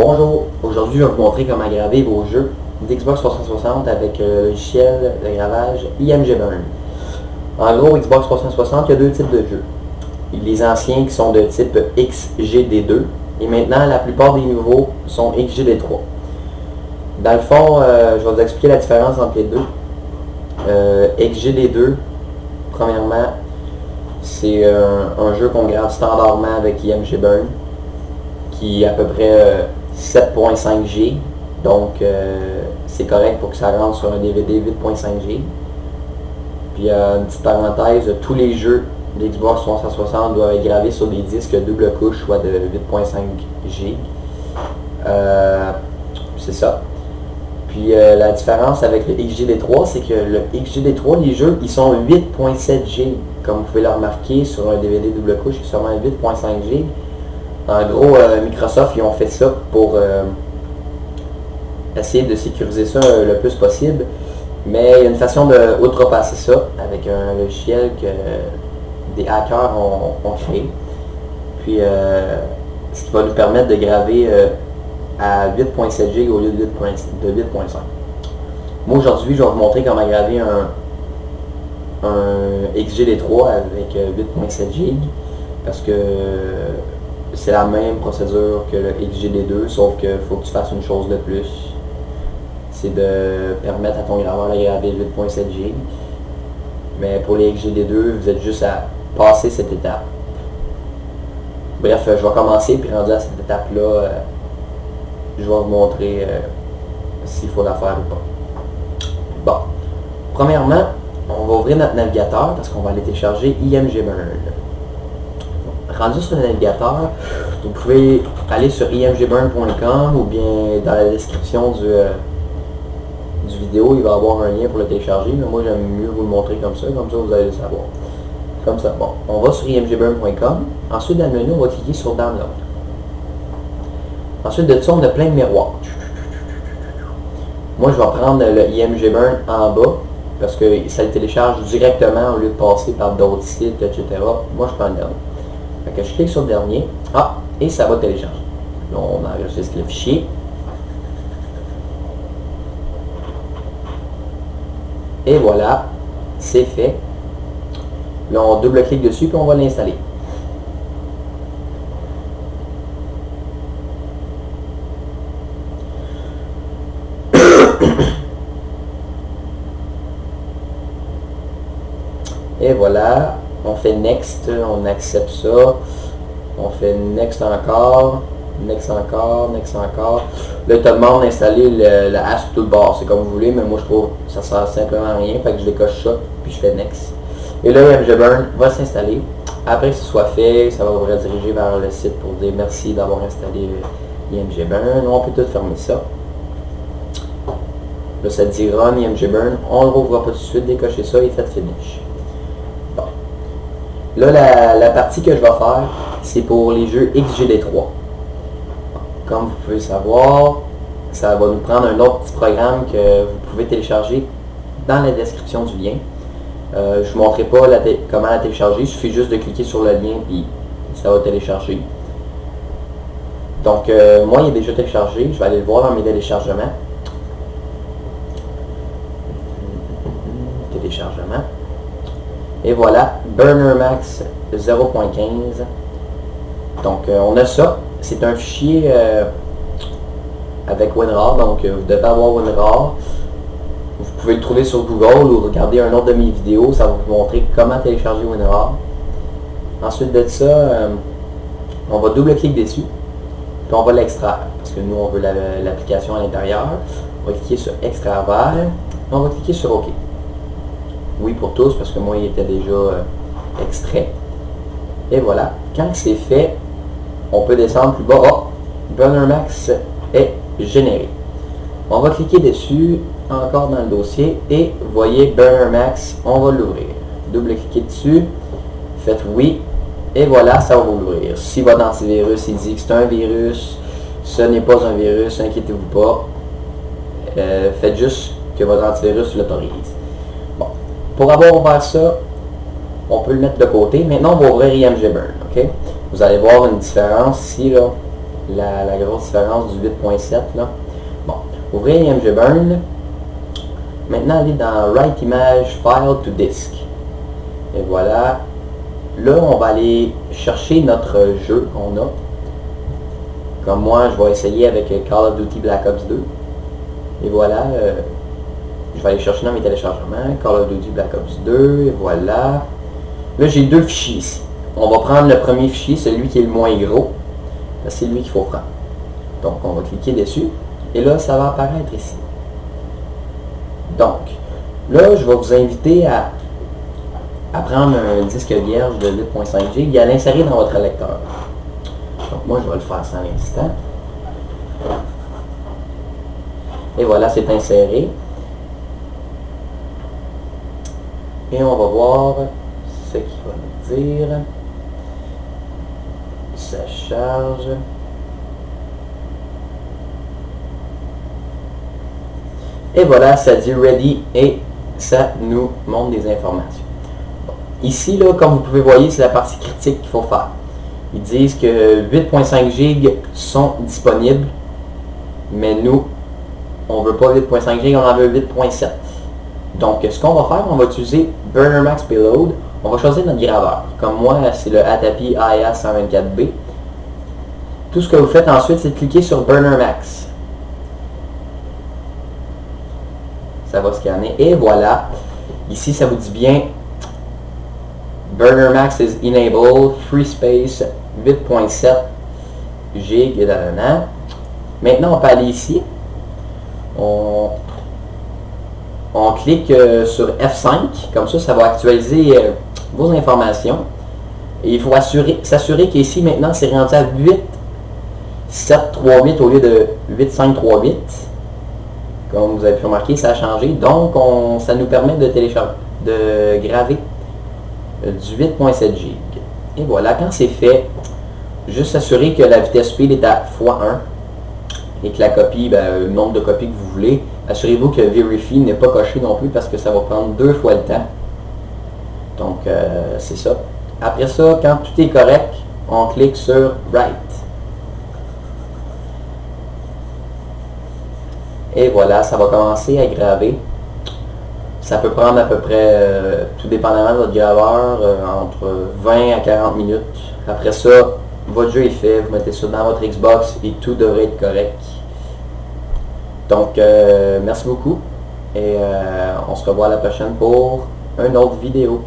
Bonjour, aujourd'hui je vais vous montrer comment graver vos jeux d'Xbox 360 avec le logiciel de gravage IMG Burn. En gros, Xbox 360, il y a deux types de jeux. Les anciens qui sont de type XGD2 et maintenant la plupart des nouveaux sont XGD3. Dans le fond, je vais vous expliquer la différence entre les deux. XGD2, premièrement, c'est un jeu qu'on grave standardement avec IMG Burn qui est à peu près 7.5 G, donc c'est correct pour que ça rentre sur un DVD 8.5 G. Puis une petite parenthèse, tous les jeux d'Xbox 360 doivent être gravés sur des disques double couche, soit de 8.5 G. C'est ça. Puis la différence avec le XGD3, c'est que le XGD3, les jeux, ils sont 8.7 G, comme vous pouvez le remarquer sur un DVD double couche, c'est seulement 8.5 G. En gros, Microsoft, ils ont fait ça pour essayer de sécuriser ça le plus possible. Mais il y a une façon d'outrepasser ça avec un logiciel que des hackers ont créé. Puis, ce qui va nous permettre de graver à 8.7 G au lieu de 8.5. Moi, aujourd'hui, je vais vous montrer comment graver un XGD3 avec 8.7 G. Parce que c'est la même procédure que le XGD2, sauf qu'il faut que tu fasses une chose de plus. C'est de permettre à ton graveur de graver 8.7 G. Mais pour les XGD2, vous êtes juste à passer cette étape. Bref, je vais commencer, puis rendu à cette étape-là, je vais vous montrer s'il faut la faire ou pas. Bon, premièrement, on va ouvrir notre navigateur parce qu'on va aller télécharger IMG Burn. Rendu sur le navigateur, vous pouvez aller sur imgburn.com ou bien dans la description du vidéo, il va y avoir un lien pour le télécharger, mais moi j'aime mieux vous le montrer comme ça vous allez le savoir. Comme ça, bon, on va sur imgburn.com, ensuite dans le menu, on va cliquer sur Download. Ensuite de ça, on a plein de miroirs. Moi je vais prendre le IMG Burn en bas, parce que ça le télécharge directement au lieu de passer par d'autres sites, etc. Moi je prends le dernier. Fait que je clique sur le dernier, et ça va télécharger. Là, on enregistre le fichier. Et voilà, c'est fait. Là, on double-clique dessus, puis on va l'installer. Et voilà, on fait Next, on accepte ça. On fait Next encore, Next encore, Next encore. Là, il te demande d'installer le Hash Toolbar. C'est comme vous voulez, mais moi je trouve que ça sert simplement à rien. Fait que je décoche ça, puis je fais Next. Et là, IMG Burn va s'installer. Après que ce soit fait, ça va vous rediriger vers le site pour dire merci d'avoir installé IMG Burn. On peut tout fermer ça. Là, ça dit Run IMG Burn. On ne le rouvre pas tout de suite. Décochez ça et faites Finish. Bon. Là, la partie que je vais faire, c'est pour les jeux XGD3. Comme vous pouvez le savoir, ça va nous prendre un autre petit programme que vous pouvez télécharger dans la description du lien. Je ne vous montrerai pas comment la télécharger, il suffit juste de cliquer sur le lien puis ça va télécharger. Donc moi il est déjà téléchargé, je vais aller le voir dans mes téléchargements. Téléchargement. Et voilà, Burner Max 0.15. Donc on a ça. C'est un fichier avec WinRAR, donc vous devez avoir WinRAR. Vous pouvez le trouver sur Google ou regarder un autre de mes vidéos, ça va vous montrer comment télécharger WinRAR. Ensuite de ça, on va double-cliquer dessus, puis on va l'extraire, parce que nous on veut l'application à l'intérieur. On va cliquer sur Extraire vers, on va cliquer sur OK. Oui pour tous, parce que moi il était déjà extrait. Et voilà, quand c'est fait, on peut descendre plus bas. Burner Max est généré. On va cliquer dessus, encore dans le dossier, et vous voyez Burner Max, on va l'ouvrir. Double-cliquez dessus, faites oui, et voilà, ça va l'ouvrir. Si votre antivirus il dit que c'est un virus, ce n'est pas un virus, inquiétez-vous pas. Faites juste que votre antivirus l'autorise. Bon, pour avoir ouvert ça, on peut le mettre de côté. Maintenant, on va ouvrir IMG Burn. Okay? Vous allez voir une différence ici, là. la grosse différence du 8.7 là. Bon, ouvrez IMG Burn. Maintenant, allez dans Write Image File to Disk. Et voilà. Là, on va aller chercher notre jeu qu'on a. Comme moi, je vais essayer avec Call of Duty Black Ops 2. Et voilà. Je vais aller chercher dans mes téléchargements. Call of Duty Black Ops 2. Et voilà. Là, j'ai deux fichiers ici. On va prendre le premier fichier, celui qui est le moins gros. C'est lui qu'il faut prendre. Donc, on va cliquer dessus. Et là, ça va apparaître ici. Donc, là, je vais vous inviter à prendre un disque vierge de 8.5 GB et à l'insérer dans votre lecteur. Donc, moi, je vais le faire sans l'instant. Et voilà, c'est inséré. Et on va voir ce qu'il va nous dire. Ça charge. Et voilà, ça dit ready et ça nous montre des informations. Bon. Ici, là, comme vous pouvez voir, c'est la partie critique qu'il faut faire. Ils disent que 8.5 GB sont disponibles, mais nous, on ne veut pas 8.5 GB, on en veut 8.7. Donc, ce qu'on va faire, on va utiliser Burner Max Payload. On va choisir notre graveur. Comme moi, c'est le Atapi AES124B. Tout ce que vous faites ensuite, c'est de cliquer sur Burner Max. Ça va scanner. Et voilà. Ici, ça vous dit bien Burner Max is enabled, free space, 8.7 GB. Maintenant, on peut aller ici. On clique sur F5. Comme ça, ça va actualiser vos informations. Et il faut s'assurer qu'ici, maintenant, c'est rendu à 8.738 au lieu de 8.538. Comme vous avez pu remarquer, ça a changé. Donc, ça nous permet de graver du 8.7 GB. Et voilà, quand c'est fait, juste s'assurer que la vitesse speed est à x1 et que la copie, le nombre de copies que vous voulez. Assurez-vous que Verify n'est pas coché non plus parce que ça va prendre 2 fois le temps. Donc, c'est ça. Après ça, quand tout est correct, on clique sur Write. Et voilà, ça va commencer à graver. Ça peut prendre à peu près, tout dépendamment de votre graveur, entre 20 à 40 minutes. Après ça, votre jeu est fait, vous mettez ça dans votre Xbox et tout devrait être correct. Donc, merci beaucoup et on se revoit à la prochaine pour une autre vidéo.